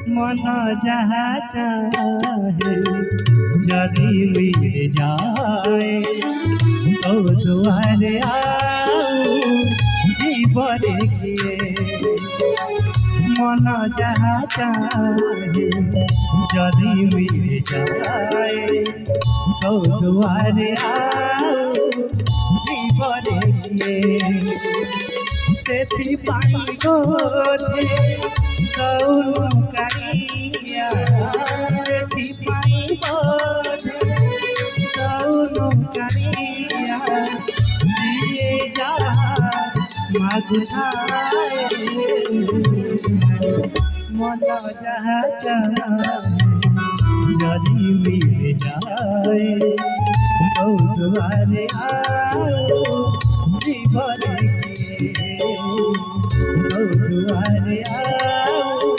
मन जहाँ चाहे जदि मिल जाए तो दुआरे आओ जीवन किए मन जहाँ चाहे जदि मिल जाए तो दुआरे आओ जीवन किए सेथिपाई गोरे कौन करिया सेथिपाई गोरे कौन करिया जिए जा मागुनाए मन जहाँ जदि मिल जाए तो दुआरे आओ जीवन के तो दुआरे आओ